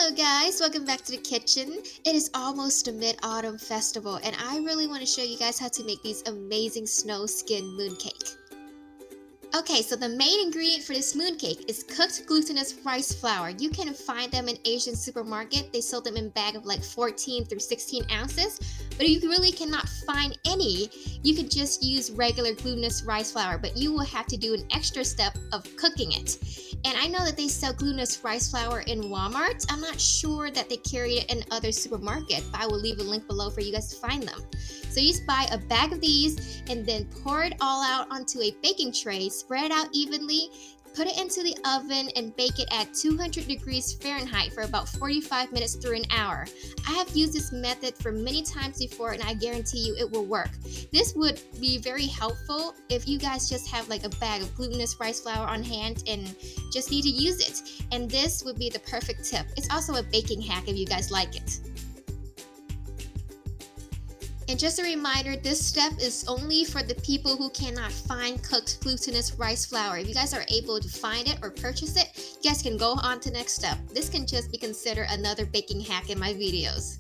Hello guys, welcome back to the kitchen. It is almost a mid-autumn festival and I really want to show you guys how to make these amazing snow skin mooncake. Okay, so the main ingredient for this mooncake is cooked glutinous rice flour. You can find them in Asian supermarket. They sell them in bag of like 14 through 16 ounces. But if you really cannot find any, you can just use regular glutinous rice flour, but you will have to do an extra step of cooking it. And I know that they sell glutinous rice flour in Walmart. I'm not sure that they carry it in other supermarkets, but I will leave a link below for you guys to find them. So you just buy a bag of these and then pour it all out onto a baking tray, spread it out evenly, put it into the oven and bake it at 200 degrees Fahrenheit for about 45 minutes through an hour. I have used this method for many times before and I guarantee you it will work. This would be very helpful if you guys just have like a bag of glutinous rice flour on hand and just need to use it. And this would be the perfect tip. It's also a baking hack if you guys like it. And just a reminder, this step is only for the people who cannot find cooked glutinous rice flour. If you guys are able to find it or purchase it, you guys can go on to the next step. This can just be considered another baking hack in my videos.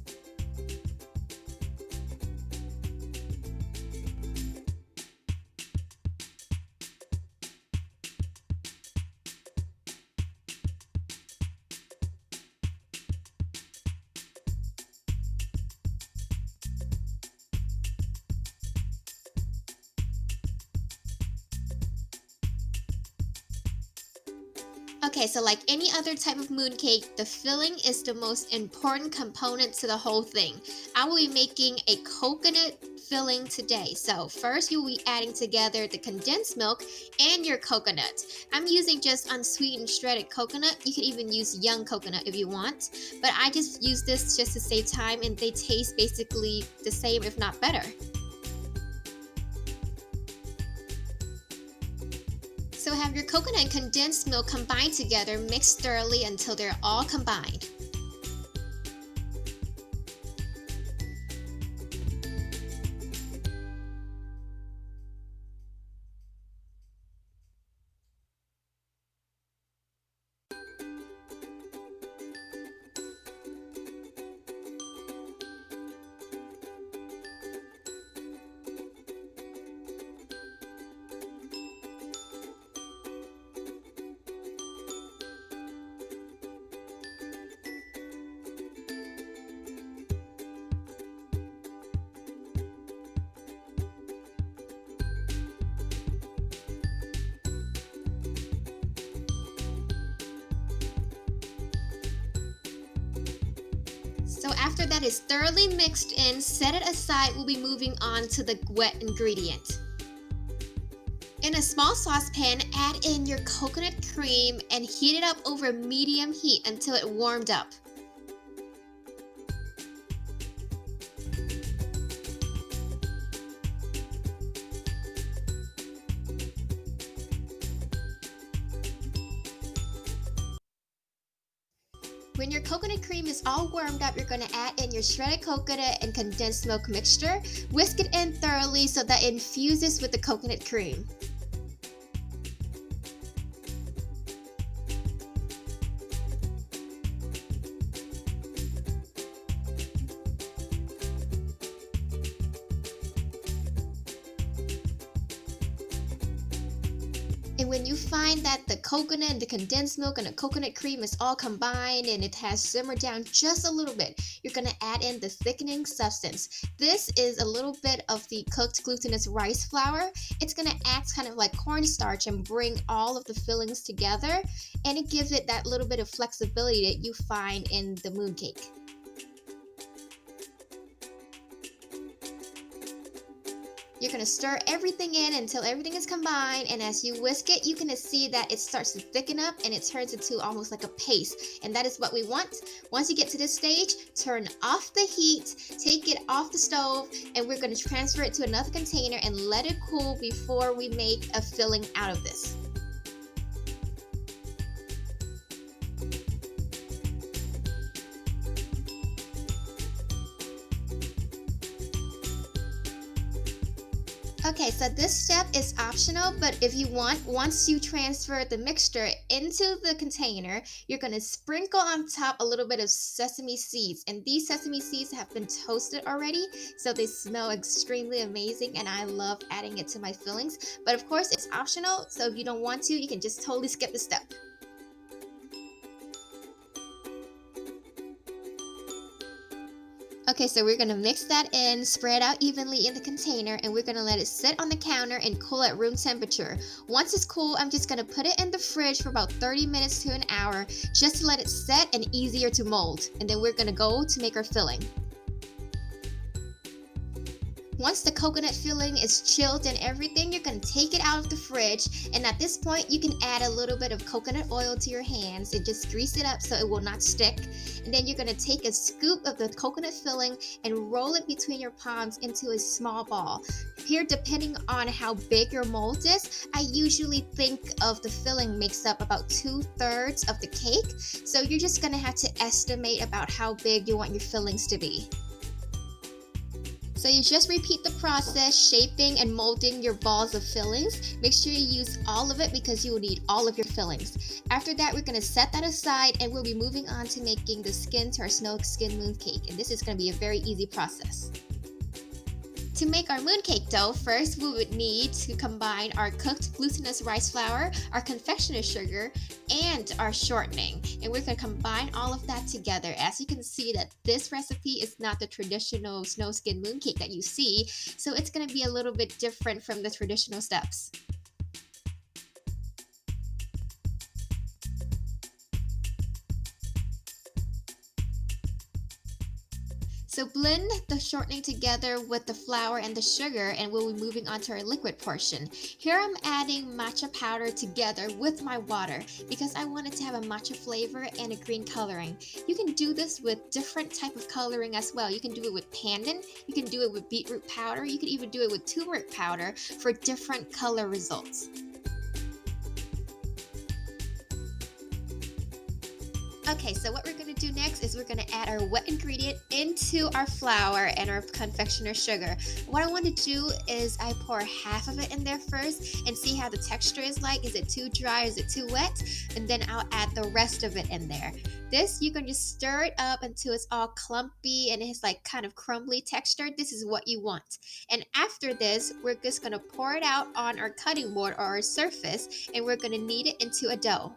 Okay, so like any other type of mooncake, the filling is the most important component to the whole thing. I will be making a coconut filling today. So first you will be adding together the condensed milk and your coconut. I'm using just unsweetened shredded coconut. You can even use young coconut if you want, but I just use this just to save time and they taste basically the same if not better. So have your coconut and condensed milk combined together, mixed thoroughly until they're all combined. So after that is thoroughly mixed in, set it aside. We'll be moving on to the wet ingredient. In a small saucepan, add in your coconut cream and heat it up over medium heat until it warmed up. When your coconut cream is all warmed up, you're going to add in your shredded coconut and condensed milk mixture. Whisk it in thoroughly so that it infuses with the coconut cream. And when you find that the coconut and the condensed milk and the coconut cream is all combined and it has simmered down just a little bit, you're going to add in the thickening substance. This is a little bit of the cooked glutinous rice flour. It's going to act kind of like cornstarch and bring all of the fillings together, and it gives it that little bit of flexibility that you find in the mooncake. You're going to stir everything in until everything is combined, and as you whisk it, you can see that it starts to thicken up and it turns into almost like a paste, and that is what we want. Once you get to this stage, turn off the heat, take it off the stove, and we're going to transfer it to another container and let it cool before we make a filling out of this. Okay, so this step is optional, but if you want, once you transfer the mixture into the container, you're gonna sprinkle on top a little bit of sesame seeds. And these sesame seeds have been toasted already, so they smell extremely amazing, and I love adding it to my fillings. But of course, it's optional, so if you don't want to, you can just totally skip the step. Okay, so we're gonna mix that in, spread out evenly in the container, and we're gonna let it sit on the counter and cool at room temperature. Once it's cool, I'm just gonna put it in the fridge for about 30 minutes to an hour, just to let it set and easier to mold. And then we're gonna go to make our filling. Once the coconut filling is chilled and everything, you're going to take it out of the fridge, and at this point you can add a little bit of coconut oil to your hands and just grease it up so it will not stick. And then you're going to take a scoop of the coconut filling and roll it between your palms into a small ball. Here, depending on how big your mold is, I usually think of the filling makes up about 2/3 of the cake, so you're just going to have to estimate about how big you want your fillings to be. So you just repeat the process, shaping and molding your balls of fillings. Make sure you use all of it because you will need all of your fillings. After that, we're going to set that aside, and we'll be moving on to making the skin to our snow skin mooncake. And this is going to be a very easy process. To make our mooncake dough, first we would need to combine our cooked glutinous rice flour, our confectioner's sugar, and our shortening. And we're going to combine all of that together. As you can see, that this recipe is not the traditional snow skin mooncake that you see, so it's going to be a little bit different from the traditional steps. So blend the shortening together with the flour and the sugar, and we'll be moving on to our liquid portion. Here I'm adding matcha powder together with my water because I want it to have a matcha flavor and a green coloring. You can do this with different type of coloring as well. You can do it with pandan, you can do it with beetroot powder, you can even do it with turmeric powder for different color results. Okay, so what we're going to do next is we're going to add our wet ingredient into our flour and our confectioner's sugar. What I want to do is I pour half of it in there first and see how the texture is like. Is it too dry? Is it too wet? And then I'll add the rest of it in there. This, you can just stir it up until it's all clumpy and it's like kind of crumbly texture. This is what you want. And after this, we're just going to pour it out on our cutting board or our surface, and we're going to knead it into a dough.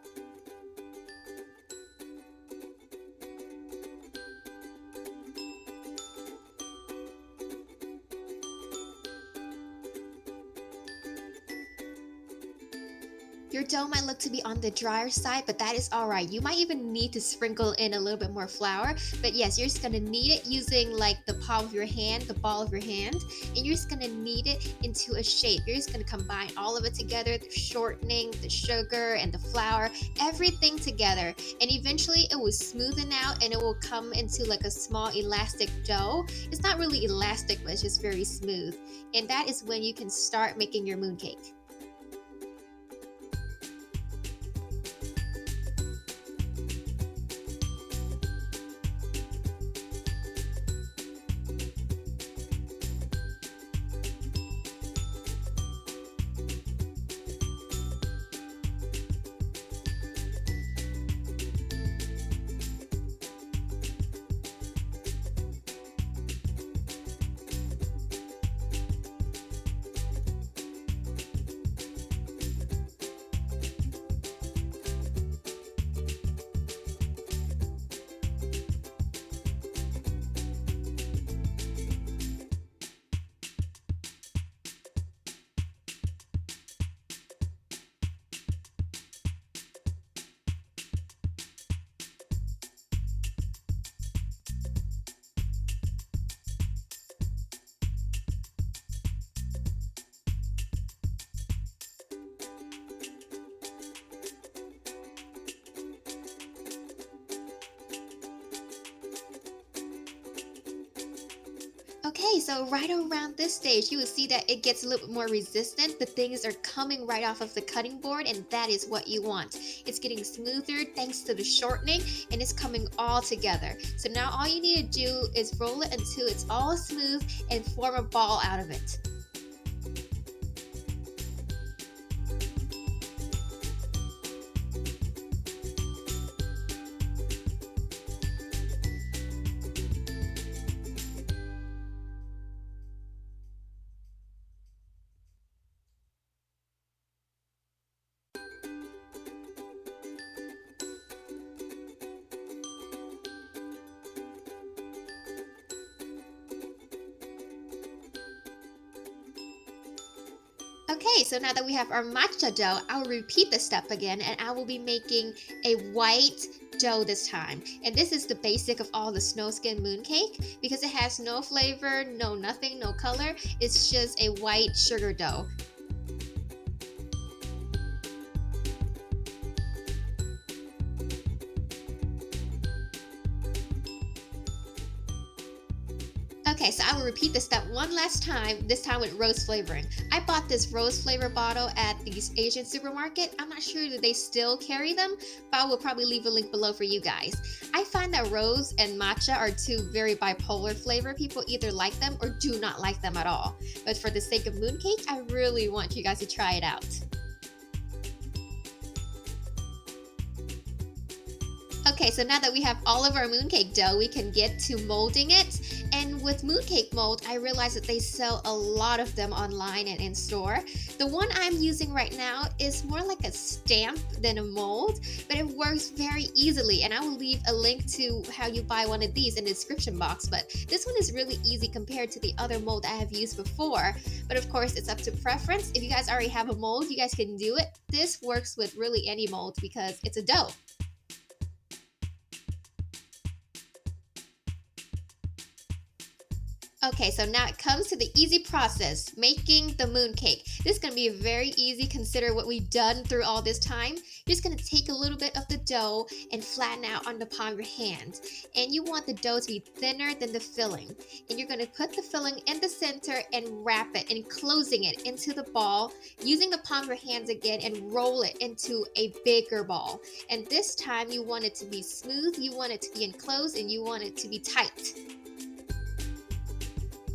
Your dough might look to be on the drier side, but that is alright. You might even need to sprinkle in a little bit more flour. But yes, you're just going to knead it using like the palm of your hand, the ball of your hand. And you're just going to knead it into a shape. You're just going to combine all of it together, the shortening, the sugar, and the flour, everything together. And eventually it will smoothen out and it will come into like a small elastic dough. It's not really elastic, but it's just very smooth. And that is when you can start making your mooncake. Okay, so right around this stage, you will see that it gets a little bit more resistant. The things are coming right off of the cutting board, and that is what you want. It's getting smoother thanks to the shortening, and it's coming all together. So now all you need to do is roll it until it's all smooth and form a ball out of it. Okay, so now that we have our matcha dough, I will repeat the step again and I will be making a white dough this time. And this is the basic of all the snowskin mooncake because it has no flavor, no nothing, no color. It's just a white sugar dough. Okay, so I will repeat this step one last time, this time with rose flavoring. I bought this rose flavor bottle at the Asian supermarket. I'm not sure that they still carry them, but I will probably leave a link below for you guys. I find that rose and matcha are two very bipolar flavor. People either like them or do not like them at all. But for the sake of mooncake, I really want you guys to try it out. Okay, so now that we have all of our mooncake dough, we can get to molding it. And with mooncake mold, I realized that they sell a lot of them online and in store. The one I'm using right now is more like a stamp than a mold, but it works very easily. And I will leave a link to how you buy one of these in the description box. But this one is really easy compared to the other mold I have used before. But of course, it's up to preference. If you guys already have a mold, you guys can do it. This works with really any mold because it's a dough. Okay, so now it comes to the easy process, making the mooncake. This is going to be very easy, consider what we've done through all this time. You're just going to take a little bit of the dough and flatten out on the palm of your hand. And you want the dough to be thinner than the filling. And you're going to put the filling in the center and wrap it, enclosing it into the ball, using the palm of your hands again and roll it into a bigger ball. And this time you want it to be smooth, you want it to be enclosed, and you want it to be tight.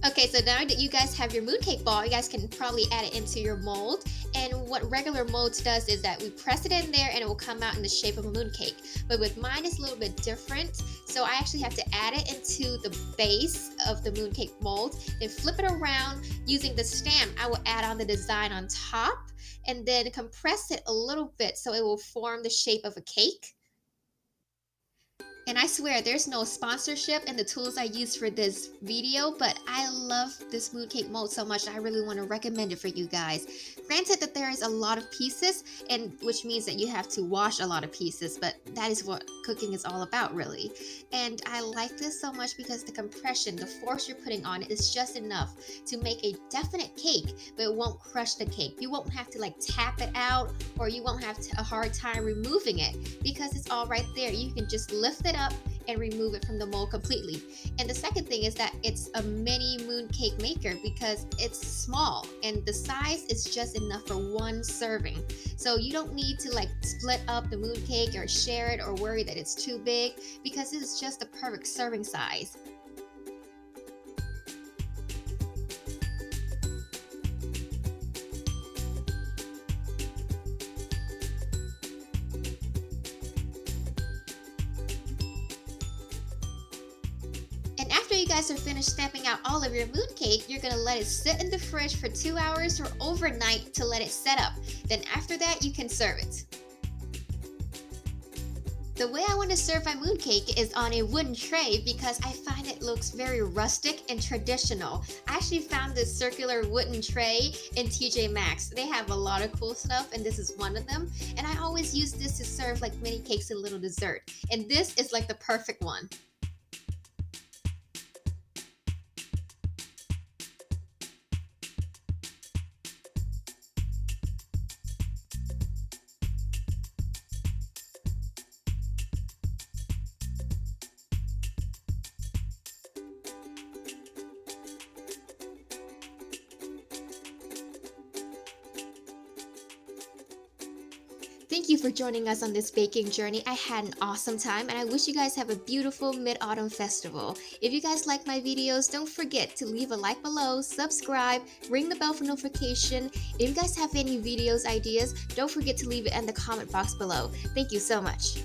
Okay, so now that you guys have your mooncake ball, you guys can probably add it into your mold. And what regular molds does is that we press it in there and it will come out in the shape of a mooncake. But with mine, it's a little bit different. So I actually have to add it into the base of the mooncake mold, then flip it around. Using the stamp, I will add on the design on top and then compress it a little bit so it will form the shape of a cake. And I swear there's no sponsorship in the tools I use for this video, but I love this mooncake mold so much I really want to recommend it for you guys. Granted that there is a lot of pieces, and which means that you have to wash a lot of pieces, but that is what cooking is all about really. And I like this so much because the compression, the force you're putting on it is just enough to make a definite cake, but it won't crush the cake. You won't have to like tap it out, or you won't have a hard time removing it because it's all right there. You can just lift it up and remove it from the mold completely. And the second thing is that it's a mini mooncake maker because it's small and the size is just enough for one serving. So you don't need to like split up the mooncake or share it or worry that it's too big because this is just the perfect serving size. And after you guys are finished stamping out all of your mooncake, you're gonna let it sit in the fridge for 2 hours or overnight to let it set up. Then after that, you can serve it. The way I want to serve my mooncake is on a wooden tray because I find it looks very rustic and traditional. I actually found this circular wooden tray in TJ Maxx. They have a lot of cool stuff and this is one of them. And I always use this to serve like mini cakes and little dessert. And this is like the perfect one. Thank you for joining us on this baking journey. I had an awesome time and I wish you guys have a beautiful mid-autumn festival. If you guys like my videos, don't forget to leave a like below, subscribe, ring the bell for notification. If you guys have any videos ideas, don't forget to leave it in the comment box below. Thank you so much.